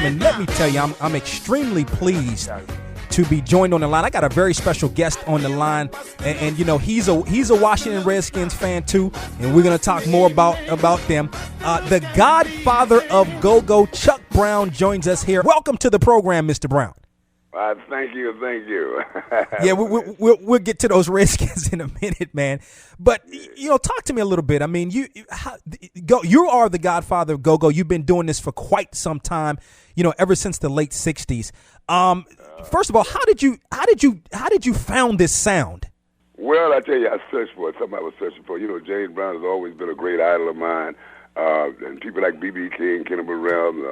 gentlemen, let me tell you, I'm extremely pleased to be joined on the line. I got a very special guest on the line, and you know he's a Washington Redskins fan too, and we're gonna talk more about them. The godfather of go-go, Chuck Brown, joins us here. Welcome to the program, Mr. Brown. Thank you. Yeah, we'll get to those Redskins in a minute, man. But you know, talk to me a little bit. I mean, you are the godfather of go-go. You've been doing this for quite some time. You know, ever since the late '60s. First of all, how did you found this sound? Well, I tell you, I searched for it. Something I was searching for. You know, James Brown has always been a great idol of mine, and people like B.B. King, Kenneth Brown,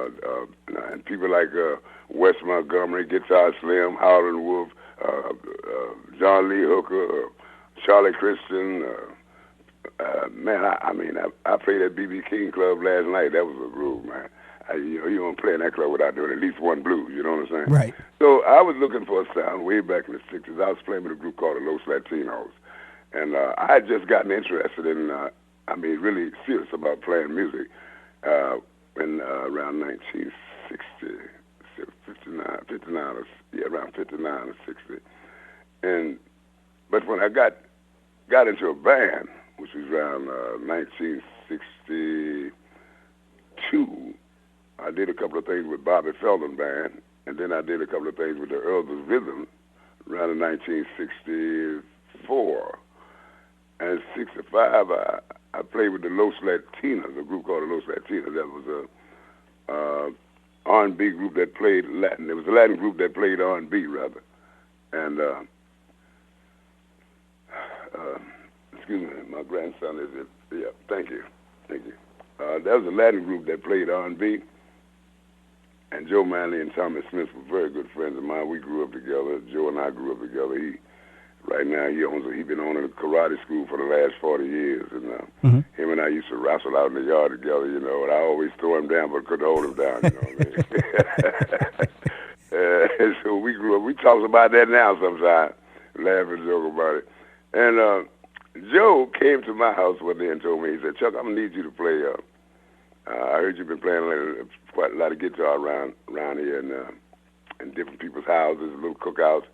and people like Wes Montgomery, Guitar Slim, Howlin' Wolf, John Lee Hooker, Charlie Christian. Man, I played at B.B. King Club last night. That was a groove, man. You don't play in that club without doing at least one blues, you know what I'm saying? Right. So I was looking for a sound way back in the 60s. I was playing with a group called the Los Latinos. And I had just gotten interested in, really serious about playing music in around 1960, 59 or 60. But when I got into a band, which was around 1962, I did a couple of things with Bobby Feldon Band, and then I did a couple of things with the Earls of Rhythm around in 1964. And 65, I played with the Los Latinos, a group called the Los Latinos. That was a R&B group that played Latin. It was a Latin group that played R&B, rather. And, excuse me, my grandson is, thank you. That was a Latin group that played R&B. And Joe Manley and Tommy Smith were very good friends of mine. We grew up together. Joe and I grew up together. Right now, he's been owning a karate school for the last 40 years. And him and I used to wrestle out in the yard together, you know, and I always throw him down but couldn't hold him down, you know what I mean? So we grew up. We talk about that now sometimes, laugh and joke about it. And Joe came to my house one day and told me, he said, Chuck, I'm going to need you to play I heard you've been playing quite a lot of guitar around here in different people's houses, little cookouts,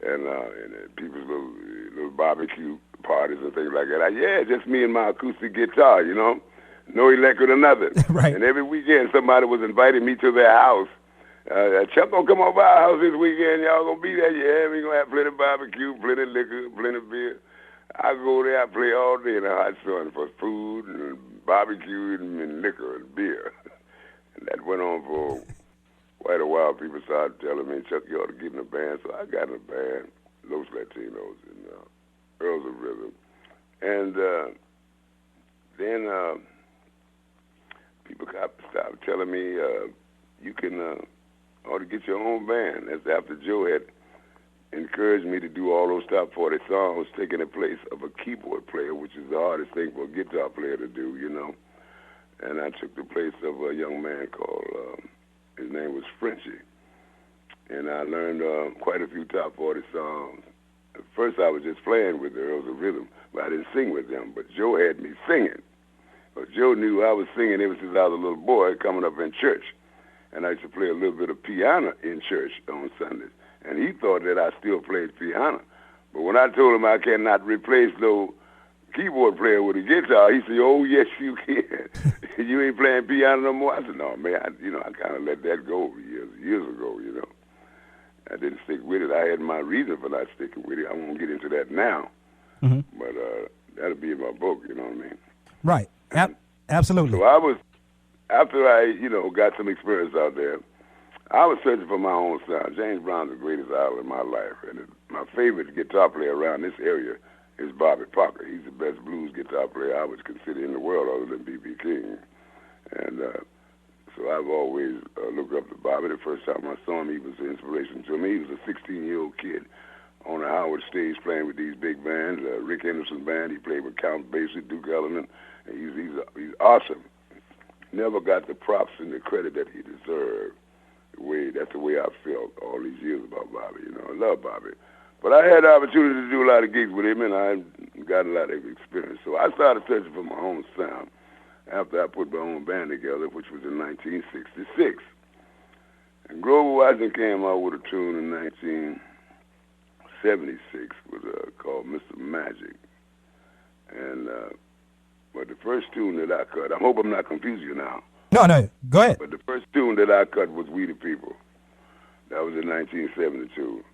and people's little barbecue parties and things like that. Yeah, just me and my acoustic guitar, you know, no electric or nothing. Right. And every weekend somebody was inviting me to their house. Chuck gonna come over our house this weekend. Y'all gonna be there? Yeah, we gonna have plenty of barbecue, plenty of liquor, plenty of beer. I go there, I play all day in the hot sun for food and barbecue and liquor and beer. And that went on for quite a while. People started telling me, Chuck, you ought to get in a band. So I got in a band, Los Latinos and Earls of Rhythm. And then people started telling me, you ought to get your own band. That's after Joe had encouraged me to do all those top 40 songs, taking the place of a keyboard player, which is the hardest thing for a guitar player to do, you know. And I took the place of a young man called, his name was Frenchie. And I learned quite a few top 40 songs. At first I was just playing with the Earls of Rhythm, but I didn't sing with them. But Joe had me singing. But Joe knew I was singing ever since I was a little boy coming up in church. And I used to play a little bit of piano in church on Sundays. And he thought that I still played piano. But when I told him I cannot replace no keyboard player with a guitar, he said, oh, yes, you can. You ain't playing piano no more? I said, no, man, I kind of let that go years ago, you know. I didn't stick with it. I had my reason for not sticking with it. I won't get into that now. Mm-hmm. But that'll be in my book, you know what I mean? Right. Absolutely. So after I got some experience out there, I was searching for my own sound. James Brown's the greatest idol in my life. And my favorite guitar player around this area is Bobby Parker. He's the best blues guitar player I would consider in the world other than B.B. King. And so I've always looked up to Bobby. The first time I saw him, he was an inspiration to me. He was a 16-year-old kid on the Howard stage playing with these big bands. Rick Henderson's band, he played with Count Basie, Duke Ellington. He's awesome. Never got the props and the credit that he deserved. That's the way I felt all these years about Bobby. I love Bobby. But I had the opportunity to do a lot of gigs with him, and I got a lot of experience. So I started searching for my own sound after I put my own band together, which was in 1966. Grover Washington came out with a tune in 1976 called Mr. Magic. And but the first tune that I cut, I hope I'm not confusing you now. No, go ahead. But the first tune that I cut was We the People. That was in 1972.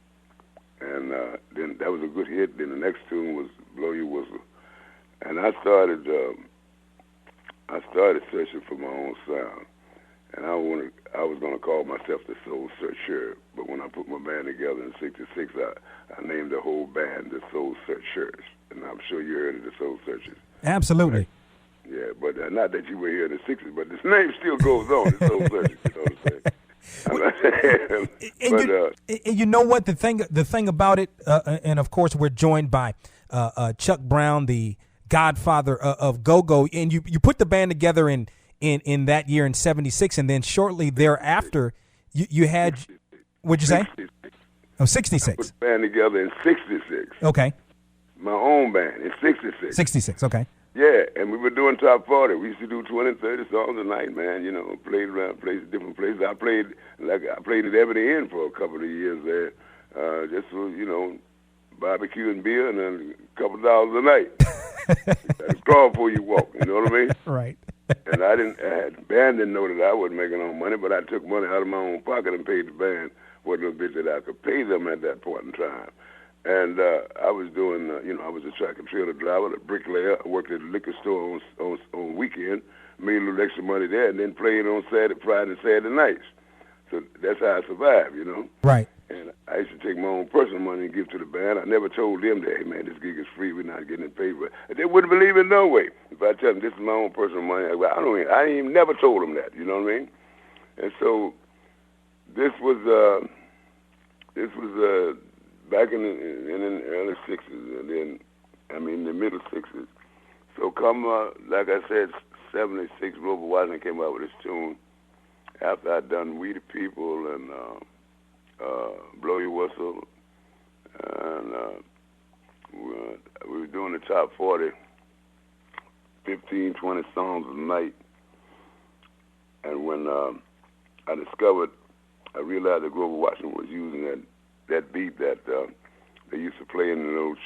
And then that was a good hit. Then the next tune was Blow Your Whistle. And I started searching for my own sound. And I was going to call myself the Soul Searcher. But when I put my band together in '66, I named the whole band the Soul Searchers. And I'm sure you heard of the Soul Searchers. Absolutely. Right? Yeah, but not that you were here in the '60s, but this name still goes on, the Soul Searchers. You know what I'm saying? And you know what the thing about it, and of course we're joined by Chuck Brown, the godfather of go-go, and you put the band together in that year in '76, and then shortly thereafter you had, what'd you say? 66. Oh, 66. I put the band together in '66. Okay. My own band in '66. 66. Okay. Yeah, and we were doing top 40. We used to do 20, 30 songs a night, man. You know, played around different places. I played at Ebony Inn for a couple of years there, just for, you know, barbecue and beer and then a couple of dollars a night. That's crawl before you walk. You know what I mean? Right. And the band didn't know that I wasn't making no money, but I took money out of my own pocket and paid the band what little bit that I could pay them at that point in time. And I was doing, I was a track and trailer driver, a bricklayer. I worked at a liquor store on weekend, made a little extra money there, and then played on Friday and Saturday nights. So that's how I survived, you know. Right. And I used to take my own personal money and give to the band. I never told them that, hey, man, this gig is free. We're not getting it paid for. They wouldn't believe it no way. If I tell them this is my own personal money, I ain't never told them that, you know what I mean? And so this was back in the early '60s, and then, the middle '60s. So come, like I said, '76, Grover Washington came out with this tune after I'd done We the People and Blow Your Whistle, and we were doing the top 40, 15, 20 songs a night. And when I realized that Grover Washington was using that beat that they used to play in the little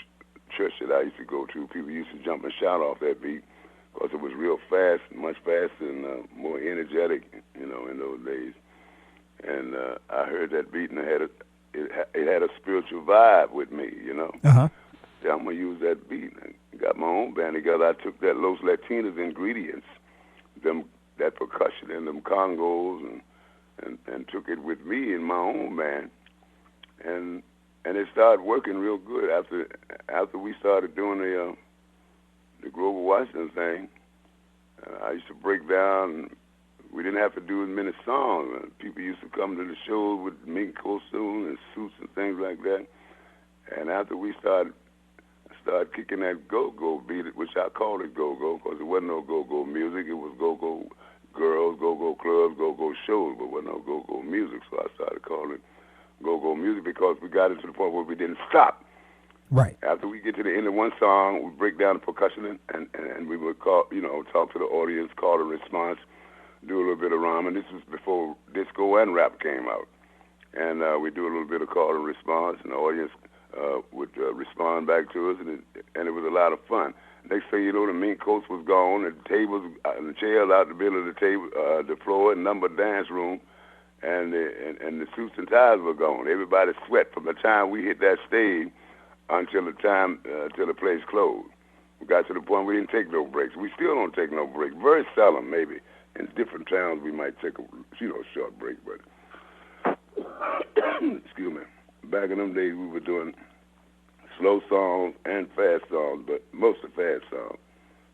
church that I used to go to. People used to jump and shout off that beat because it was real fast, much faster and more energetic, you know, in those days. And I heard that beat, and it had a spiritual vibe with me, you know. Uh-huh. Yeah, I'm going to use that beat. I got my own band together. I took that Los Latinos ingredients, that percussion and them congos, and took it with me in my own band. And it started working real good after we started doing the Grover Washington thing. I used to break down. We didn't have to do as many songs. People used to come to the shows with mink costumes and suits and things like that. And after we started kicking that go-go beat, which I called it go-go because it wasn't no go-go music. It was go-go girls, go-go clubs, go-go shows, but wasn't no go-go music. So I started calling it go-go music because we got it to the point where we didn't stop. Right. After we get to the end of one song, we break down the percussion and we would talk to the audience, call and response, do a little bit of rhyming. This was before disco and rap came out. And we do a little bit of call and response, and the audience would respond back to us, and it was a lot of fun. Next thing you know, the mink coats was gone, the tables and the chairs out the middle of the table, the floor, and number dance room, and the suits and ties were gone. Everybody sweat from the time we hit that stage until the place closed. We got to the point we didn't take no breaks. We still don't take no breaks. Very seldom, maybe. In different towns, we might take a short break, but excuse me. Back in them days, we were doing slow songs and fast songs, but mostly fast songs.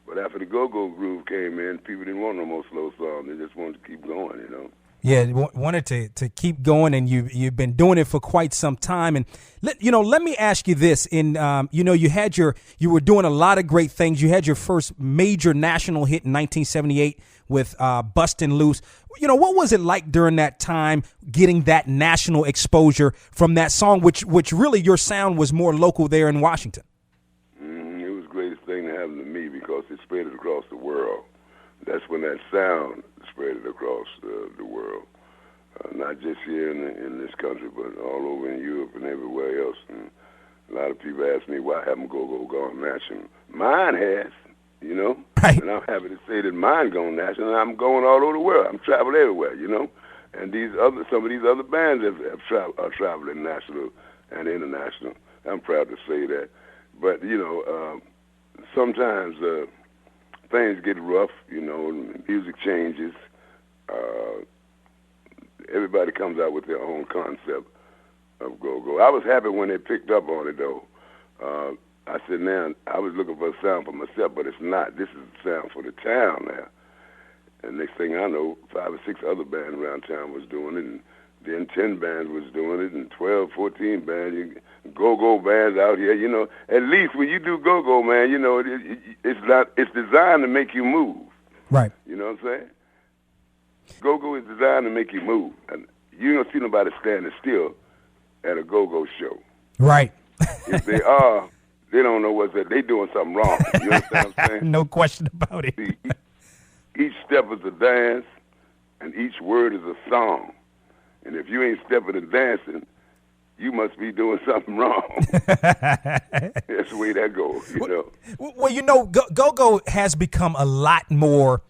But after the go-go groove came in, people didn't want no more slow songs. They just wanted to keep going, you know. Yeah, wanted to keep going, and you've been doing it for quite some time. And let me ask you this: you were doing a lot of great things. You had your first major national hit in 1978 with "Bustin' Loose." What was it like during that time, getting that national exposure from that song, which really your sound was more local there in Washington? It was the greatest thing to happen to me because it spread it across the world. That's when that sound spread it across the world. not just here in this country, but all over in Europe and everywhere else. And a lot of people ask me, why haven't go-go gone national? Mine has, you know, right. And I'm happy to say that mine gone national, and I'm going all over the world. I'm traveling everywhere, you know. And some of these other bands are traveling national and international. I'm proud to say that. But, you know, sometimes things get rough, you know, music changes. Everybody comes out with their own concept of go-go. I was happy when they picked up on it, though. I said, now, I was looking for a sound for myself, but it's not. This is the sound for the town now. And next thing I know, 5 or 6 other bands around town was doing it, and then 10 bands was doing it, and 12, 14 bands, go-go bands out here. You know, at least when you do go-go, man, you know, it's designed to make you move. Right. You know what I'm saying? Go-go is designed to make you move. And you don't see nobody standing still at a go-go show. Right. If they are, they don't know what's that. They doing something wrong. You understand what I'm saying? No question about it. See, each step is a dance, and each word is a song. And if you ain't stepping and dancing, you must be doing something wrong. That's the way that goes, you know. Well, you know, go-go has become a lot more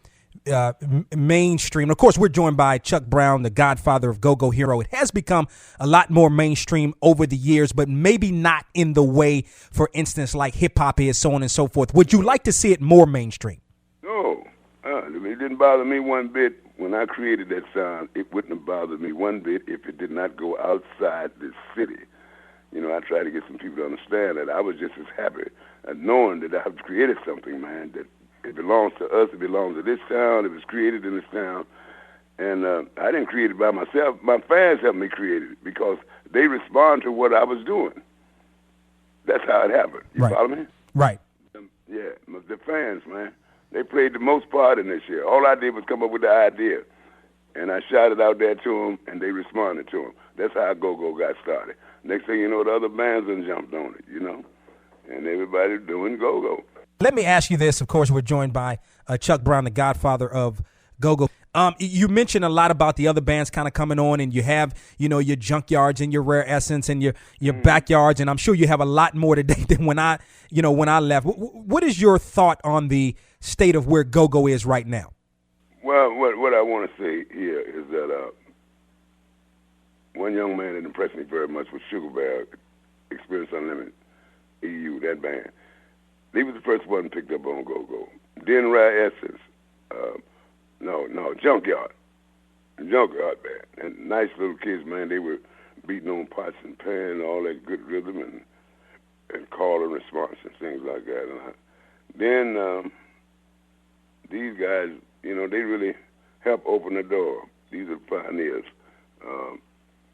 mainstream. Of course, we're joined by Chuck Brown, the godfather of go-go hero. It has become a lot more mainstream over the years, but maybe not in the way, for instance, like hip-hop is, so on and so forth. Would you like to see it more mainstream? No. It didn't bother me one bit. When I created that sound, it wouldn't have bothered me one bit if it did not go outside the city. You know, I try to get some people to understand that I was just as happy knowing that I've created something, man, that it belongs to us, it belongs to this town, it was created in this town. And I didn't create it by myself. My fans helped me create it because they respond to what I was doing. That's how it happened. You follow me? Right. Yeah, the fans, man. They played the most part in this year. All I did was come up with the idea, and I shot it out there to them, and they responded to them. That's how go-go got started. Next thing you know, the other bands done jumped on it, you know, and everybody doing go-go. Let me ask you this. Of course, we're joined by Chuck Brown, the godfather of go-go. You mentioned a lot about the other bands kind of coming on, and you have, you know, your Junkyards and your Rare Essence and your Backyards, and I'm sure you have a lot more today than when I left. What is your thought on the state of where go-go is right now? Well, what I want to say here is that one young man that impressed me very much was Sugar Bear, Experience Unlimited, EU, that band. They was the first one picked up on go-go. Then Rare Essence, Junkyard band. And nice little kids, man, they were beating on pots and pans, all that good rhythm and call and response and things like that. And then these guys, you know, they really helped open the door. These are pioneers.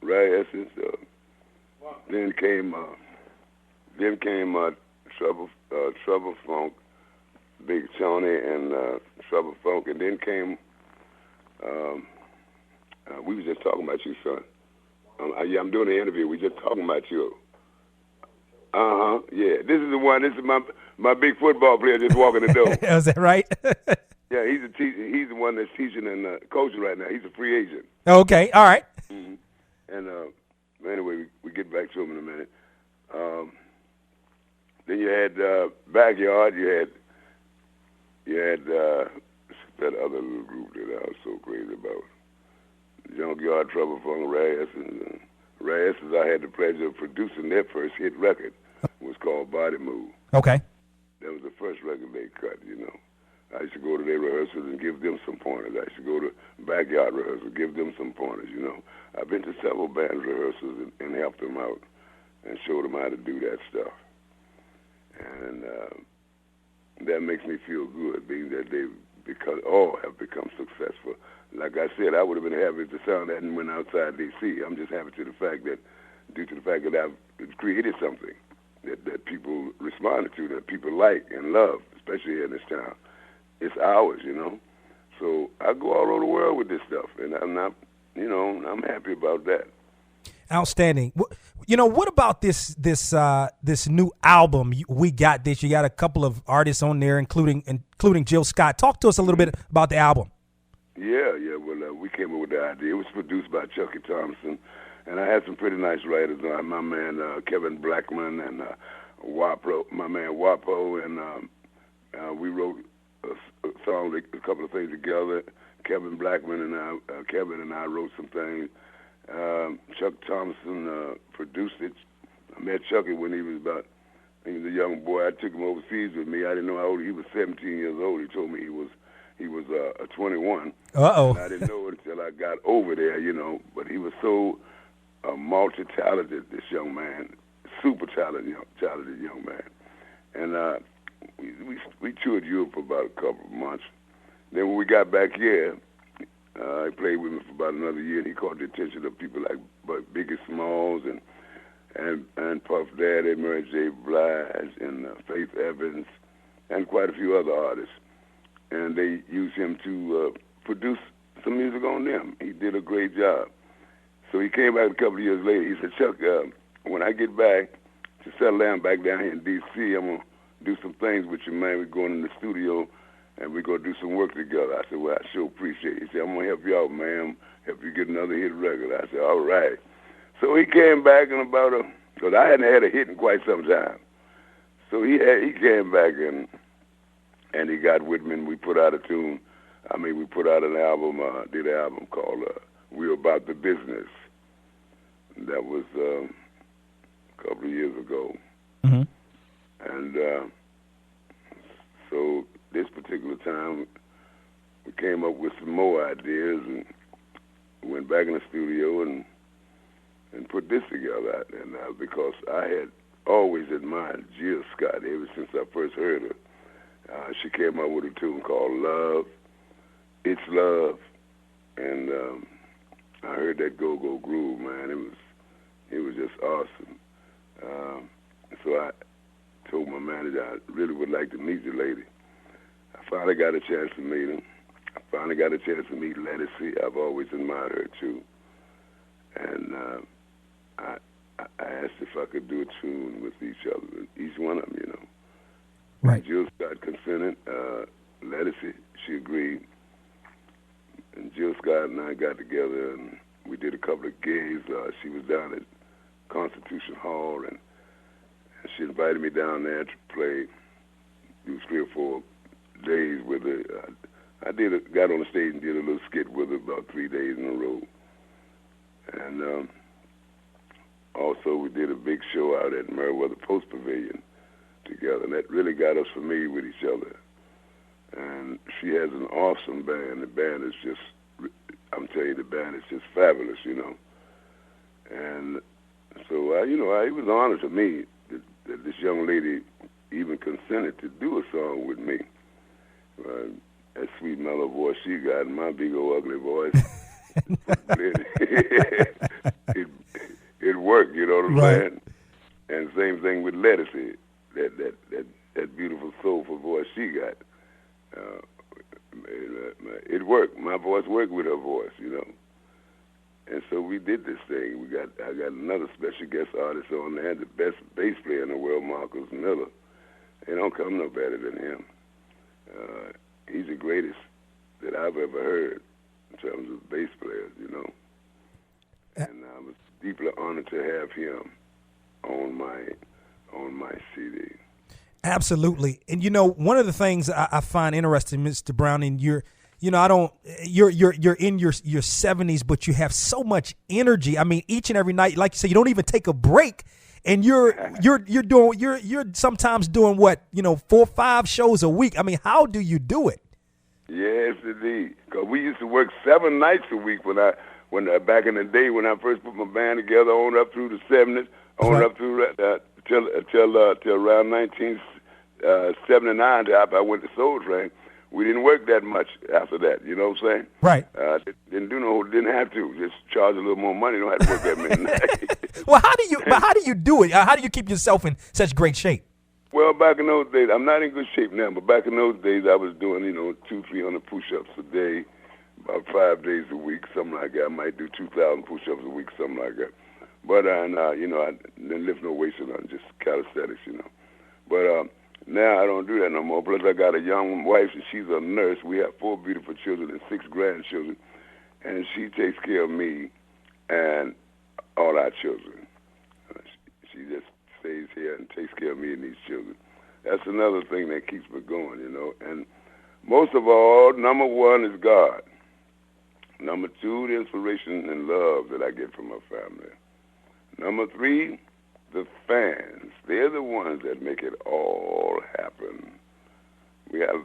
Rare Essence. Then came Trouble Funk, Big Tony and Trouble Funk, and then came. We were just talking about you, son. I'm doing an interview. We just talking about you. Yeah. This is the one. This is my big football player just walking the door. Is that right? Yeah, he's he's the one that's teaching and coaching right now. He's a free agent. Okay. All right. Mm-hmm. And anyway, we get back to him in a minute. Then you had Backyard. You had that other little group that I was so crazy about. Junkyard, Trouble Funk, Rare Essence. Rare Essence, I had the pleasure of producing their first hit record. It was called Body Move. Okay. That was the first record they cut, you know. I used to go to their rehearsals and give them some pointers. I used to go to Backyard rehearsals, give them some pointers, you know. I've been to several bands rehearsals and helped them out and showed them how to do that stuff. And that makes me feel good, being that all have become successful. Like I said, I would have been happy if the sound hadn't went outside D.C. I'm just happy due to the fact that I've created something that people responded to, that people like and love, especially here in this town. It's ours, you know. So I go all over the world with this stuff, and I'm happy about that. Outstanding. You know, what about this new album we got this? You got a couple of artists on there, including Jill Scott. Talk to us a little bit about the album. Yeah. Well, we came up with the idea. It was produced by Chucky Thompson, and I had some pretty nice writers on. My man Kevin Blackman and Wapo, my man Wapo, and we wrote a song, a couple of things together. Kevin Blackman and Kevin and I wrote some things. Chuck Thompson produced it. I met Chucky when he was a young boy. I took him overseas with me. I didn't know how old he was. 17 years old. He told me he was 21. Uh-oh. And I didn't know it until I got over there, But he was so multi-talented, this young man, super talented young man. And we toured Europe for about a couple of months. Then when we got back here, he played with me for about another year, and he caught the attention of people like Biggie Smalls and Puff Daddy, Mary J. Blige, and Faith Evans, and quite a few other artists. And they used him to produce some music on them. He did a great job. So he came back a couple of years later. He said, Chuck, when I get back to settle down back down here in D.C., I'm going to do some things with you, man. We're going in the studio, and we're going to do some work together. I said, well, I sure appreciate it. He said, I'm going to help you out, man. Help you get another hit record. I said, all right. So he came back in because I hadn't had a hit in quite some time. So he came back and he got with me, and we put out a tune. We put out an album, did an album called We're About the Business. That was a couple of years ago. Mm-hmm. And so this particular time, we came up with some more ideas and went back in the studio and put this together. And because I had always admired Jill Scott ever since I first heard her. She came up with a tune called Love, It's Love, and I heard that go-go groove, man. It was just awesome. So I told my manager I really would like to meet the lady. I finally got a chance to meet her. I finally got a chance to meet Lettucey. I've always admired her, too. And I asked if I could do a tune with each one of them, Right. Jill Scott consented. Lettucey, she agreed. And Jill Scott and I got together, and we did a couple of gigs. She was down at Constitution Hall, and she invited me down there to play, do 3 or 4 days with her. I got on the stage and did a little skit with her about 3 days in a row. And also we did a big show out at Meriwether Post Pavilion together, and that really got us familiar with each other. And she has an awesome band. The band is just, I'm telling you, the band is just fabulous, And so, it was an honor to me that this young lady even consented to do a song with me. That sweet mellow voice she got, and my big old ugly voice, it worked, you know what I'm saying? And same thing with Lettucey, that beautiful soulful voice she got. It worked. My voice worked with her voice, And so we did this thing. I got another special guest artist on there, the best bass player in the world, Marcus Miller. They don't come no better than him. He's the greatest that I've ever heard in terms of bass players, And I was deeply honored to have him on my CD. Absolutely. And one of the things I find interesting, Mr. Browning, you're in your 70s, but you have so much energy. Each and every night, like you say, you don't even take a break, and you're sometimes doing 4 or 5 shows a week. How do you do it? Yes, indeed. Because we used to work 7 nights a week when back in the day when I first put my band together, on up through the 70s, up through till around 1979. After I went to Soul Train, we didn't work that much after that. You know what I'm saying? Right. Didn't have to. Just charge a little more money. Don't have to work that many nights. Well, how do you do it? How do you keep yourself in such great shape? Well, back in those days, I'm not in good shape now, but back in those days, I was doing 200-300 push-ups a day, about 5 days a week, something like that. I might do 2,000 push-ups a week, something like that. But I didn't lift no weights or nothing, just calisthenics, But now I don't do that no more. Plus, I got a young wife, and she's a nurse. We have 4 beautiful children and 6 grandchildren. and she takes care of me and all our children. She just stays here and takes care of me and these children. That's another thing that keeps me going, you know. And most of all, number one is God. Number two, the inspiration and love that I get from my family. Number three, the fans. They're the ones that make it all happen. We have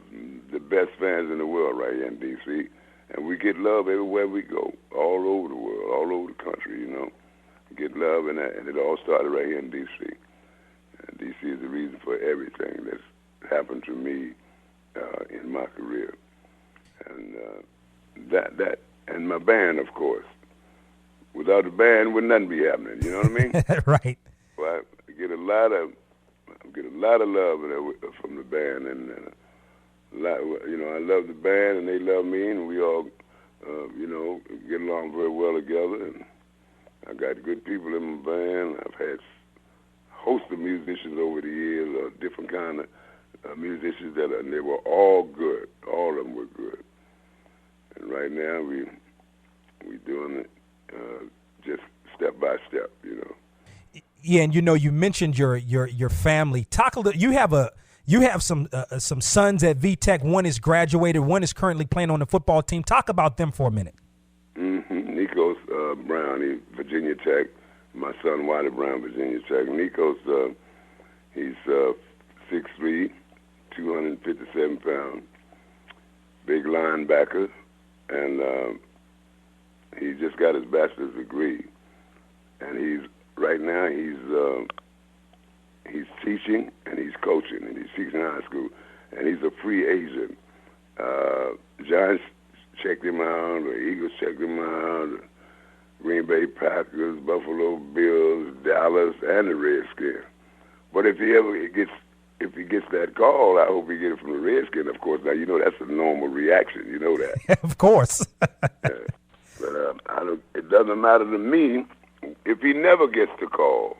the best fans in the world right here in D.C., and we get love everywhere we go, all over the world, all over the country, you know. We get love, and it all started right here in D.C. And D.C. is the reason for everything that's happened to me in my career. And that and my band, of course. Without the band, would nothing be happening. You know what I mean? Right. Well, I get a lot of love from the band, and you know, I love the band, and they love me, and we all, you know, get along very well together. And I got good people in my band. I've had a host of musicians over the years, different kind of musicians and they were all good. All of them were good. And right now we doing it just step by step, you know. Yeah, and you know, you mentioned your family. Talk a little. You have some sons at VTech. One is graduated. One is currently playing on the football team. Talk about them for a minute. Mm-hmm. Nico's Brown, he's Virginia Tech. My son Wiley Brown, Virginia Tech. Nico's he's 6'3", 257 pounds, big linebacker, and he just got his bachelor's degree. And right now he's teaching and he's coaching, and he's teaching high school, and he's a free agent. Giants checked him out, the Eagles checked him out, the Green Bay Packers, Buffalo Bills, Dallas, and the Redskins. But if he gets that call, I hope he gets it from the Redskins, of course. Now, you know that's a normal reaction. You know that. Of course. Yeah. But it doesn't matter to me if he never gets the call,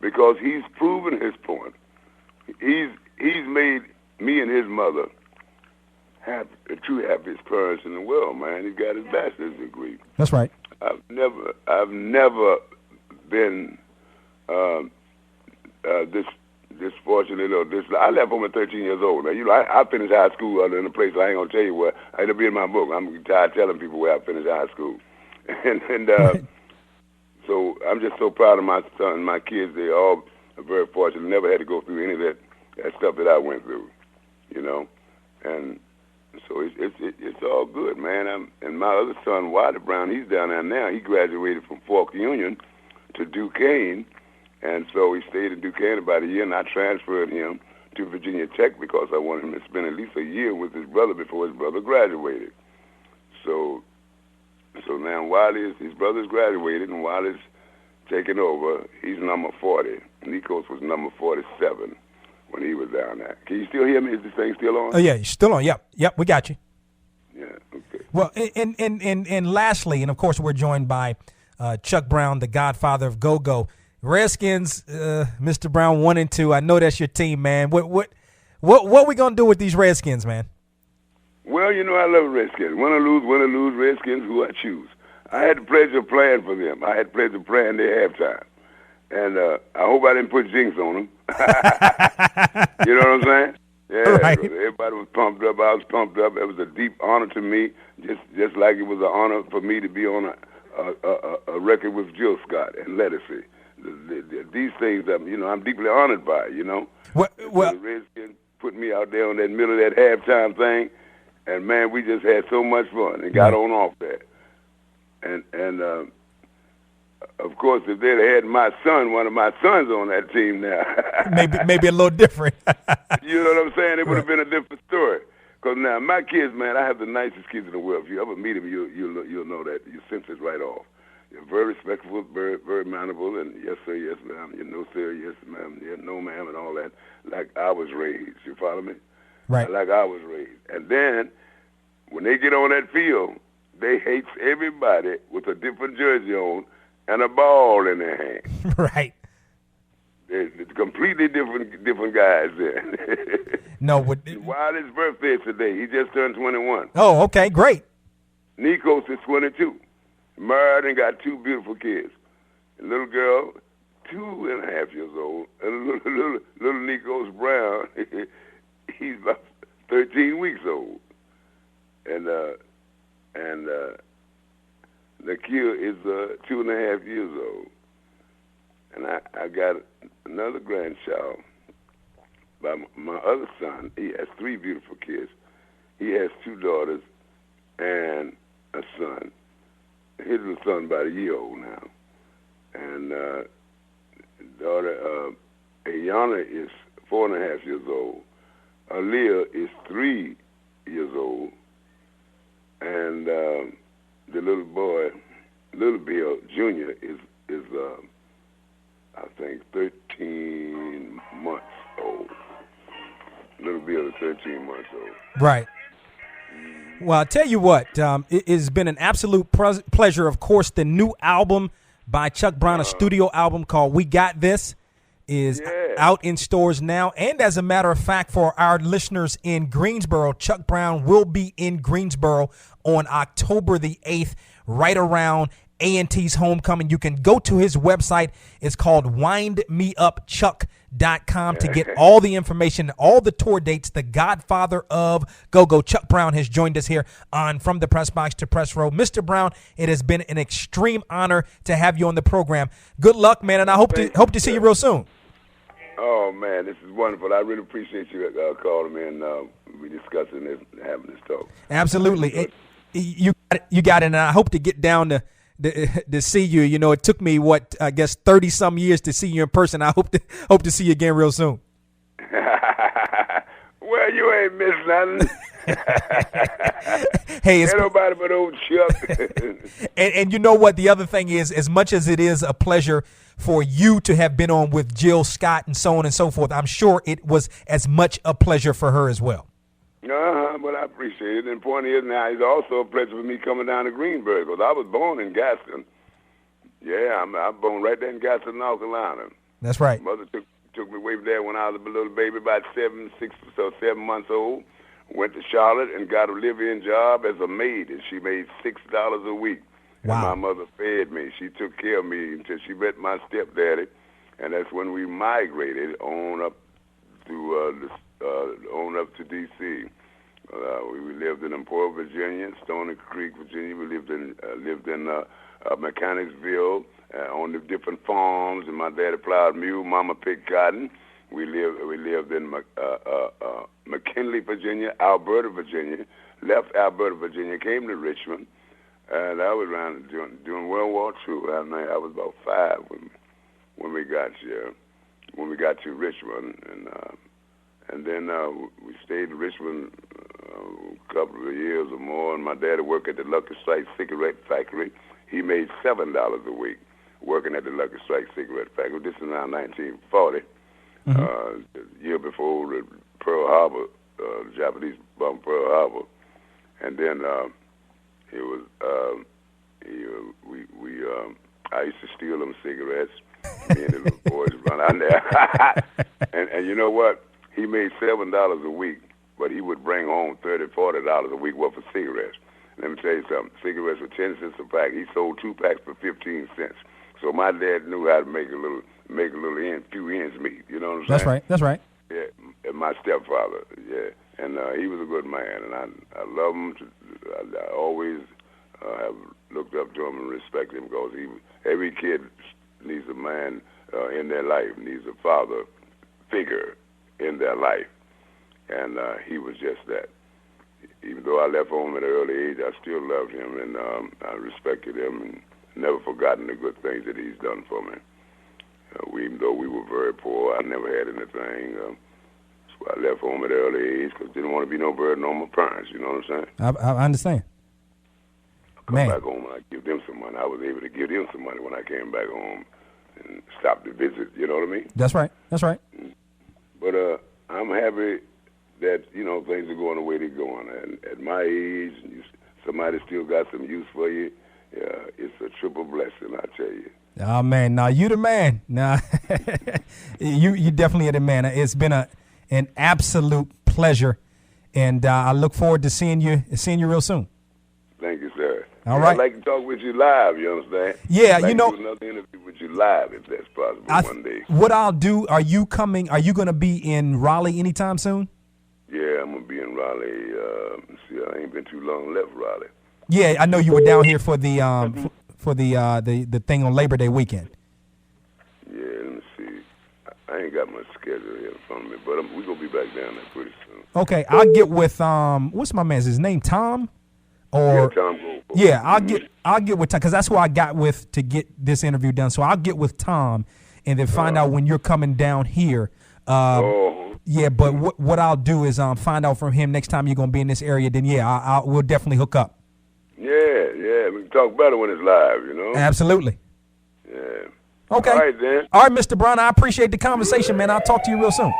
because he's proven his point. He's made me and his mother the two happiest parents in the world, man. He's got his bachelor's degree. That's right. I've never been this fortunate or this. I left home at 13 years old. Now, you know, I finished high school in a place I ain't gonna tell you where. It'll be in my book. I'm tired telling people where I finished high school, and Right. so I'm just so proud of my son and my kids. They all are very fortunate. Never had to go through any of that stuff that I went through, you know, and so it's all good, man. And my other son, Wiley Brown, he's down there now. He graduated from Fork Union to Duquesne, and so he stayed in Duquesne about a year, and I transferred him to Virginia Tech because I wanted him to spend at least a year with his brother before his brother graduated. So now his brother's graduated, and Wiley's taking over. He's number 40. Nikos was number 47 when he was down there. Can you still hear me? Is this thing still on? Oh yeah, you're still on. Yep, we got you. Yeah, okay. Well, and lastly, and of course, we're joined by Chuck Brown, the godfather of go-go. Redskins, Mr. Brown, 1 and 2. I know that's your team, man. What we gonna do with these Redskins, man? Well, you know, I love Redskins. Win or lose, Redskins, who I choose. I had the pleasure of playing for them. I had the pleasure of playing their halftime. And I hope I didn't put jinx on them. You know what I'm saying? Yeah, right. Everybody was pumped up. I was pumped up. It was a deep honor to me, just like it was an honor for me to be on a record with Jill Scott and Lettucey. These things, you know, I'm deeply honored by, you know. Well, the Redskins put me out there on that middle of that halftime thing, and, man, we just had so much fun and got on off that. And of course, if they'd had one of my sons on that team now. maybe a little different. You know what I'm saying? It would have been a different story. Because now, my kids, man, I have the nicest kids in the world. If you ever meet them, you'll know that. You sense it right off. You're very respectful, very, very mannerable, and yes, sir, yes, ma'am. You no, sir, yes, ma'am. Yeah, no, ma'am, and all that. Like I was raised. You follow me? Right. Like I was raised. And then, when they get on that field, they hate everybody with a different jersey on and a ball in their hand. Right. They're completely different guys there. No, Wiley's birthday is today. He just turned 21. Oh, okay, great. Nikos is 22. Married and got 2 beautiful kids. A little girl, 2.5 years old, and little Nikos Brown, he's about 13 weeks old. And Nakia is 2.5 years old. And I got another grandchild by my other son. He has 3 beautiful kids. He has 2 daughters and a son. His little son about a year old now. And daughter Ayana is 4.5 years old. Aaliyah is 3 years old. And the little boy, Little Bill Jr. is I think 13 months old. Little Bill is 13 months old. Right. Well, I'll tell you what, it has been an absolute pleasure. Of course, the new album by Chuck Brown, a studio album called We Got This, is out in stores now. And as a matter of fact, for our listeners in Greensboro, Chuck Brown will be in Greensboro on October the 8th, right around A&T's homecoming. You can go to his website. It's called windmeupchuck.com to get all the information, all the tour dates. The godfather of go-go, Chuck Brown, has joined us here on From the Press Box to Press Row. Mr. Brown, it has been an extreme honor to have you on the program. Good luck, man, and I hope to see you real soon. Oh, man, this is wonderful. I really appreciate you calling me and we discussing this and having this talk. Absolutely. You got it, and I hope to get down to see you. You know, it took me 30-some years to see you in person. I hope to see you again real soon. Well, you ain't missed nothing. Hey, ain't nobody but old Chuck. and you know what? The other thing is, as much as it is a pleasure for you to have been on with Jill Scott and so on and so forth, I'm sure it was as much a pleasure for her as well. But I appreciate it. And the point is now, it's also a pleasure for me coming down to Greensboro because I was born in Gaston. Yeah, I'm born right there in Gaston, North Carolina. That's right. Mother took me way there when I was a little baby, about 7 months old. Went to Charlotte and got a live-in job as a maid, and she made $6 a week. Wow. And my mother fed me. She took care of me until she met my stepdaddy, and that's when we migrated on up to D.C. We lived in Emporia, Virginia, Stony Creek, Virginia. We lived in Mechanicsville on the different farms, and my daddy plowed mule, mama picked cotton. We lived in McKinley, Virginia, Alberta, Virginia. Left Alberta, Virginia, came to Richmond, and I was around during World War II. I was about 5 when we got here, when we got to Richmond, and then we stayed in Richmond a couple of years or more. And my daddy worked at the Lucky Strike cigarette factory. He made $7 a week working at the Lucky Strike cigarette factory. This is around 1940. The year before the Pearl Harbor, the Japanese bombed Pearl Harbor, and then I used to steal them cigarettes. Me and the little boys run out there, and you know what? He made $7 a week, but he would bring home $30-40 a week worth of cigarettes. Let me tell you something. Cigarettes were 10 cents a pack. He sold 2 packs for 15 cents. So my dad knew how to make a few ends meet. You know what I'm saying? That's right. Yeah, and my stepfather. Yeah, and he was a good man, and I love him. I always have looked up to him and respected him because every kid needs a man in their life, needs a father figure in their life, and he was just that. Even though I left home at an early age, I still loved him, and I respected him, and never forgotten the good things that he's done for me. Even though we were very poor, I never had anything. So I left home at an early age because I didn't want to be no burden on my parents. You know what I'm saying? I understand. Come back home and I give them some money. I was able to give them some money when I came back home and stopped to visit. You know what I mean? That's right. But I'm happy that, things are going the way they're going. And at my age, somebody still got some use for you. Yeah, it's a triple blessing, I tell you. Oh, man. Now, you the man. Now, you definitely are the man. It's been an absolute pleasure, and I look forward to seeing you real soon. Thank you, sir. All right. I'd like to talk with you live, you understand? Yeah, I'd like you know. to do another interview with you live if that's possible one day. What I'll do, are you going to be in Raleigh anytime soon? Yeah, I'm going to be in Raleigh. See, I ain't been too long left Raleigh. Yeah, I know you were down here for the the thing on Labor Day weekend. Yeah, let me see. I ain't got my schedule here in front of me, but we're going to be back down there pretty soon. Okay, I'll get with what's my man's? His name Tom? Or yeah, Tom Gold. Yeah, I'll get with Tom because that's who I got with to get this interview done. So I'll get with Tom and then find out when you're coming down here. Yeah, but what I'll do is find out from him next time you're gonna be in this area. Then we'll definitely hook up. Yeah, we can talk better when it's live. You know. Absolutely. Yeah. Okay. All right, then. All right, Mr. Brown. I appreciate the conversation, man. I'll talk to you real soon.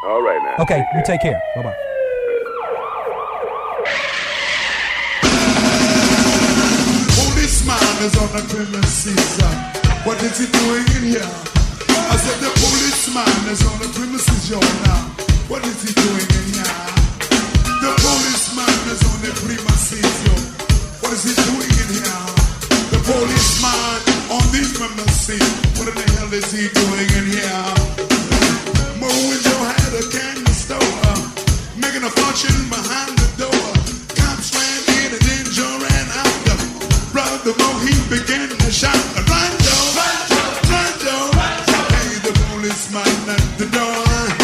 All right, now. Okay, you take care. Bye bye. Policeman is on the premises. What is he doing in here? I said the policeman is on the premises, yo, now. What is he doing in here? The policeman is on the premises, yo. What is he doing in here? The policeman on the premises. What in the hell is he doing in here? Mowing your head a candy store, making a fortune behind the door. Cops ran in and danger ran out. Brother Mo, he began to shout, run, Joe, run, Joe, run, Joe. Hey, the policeman at the door.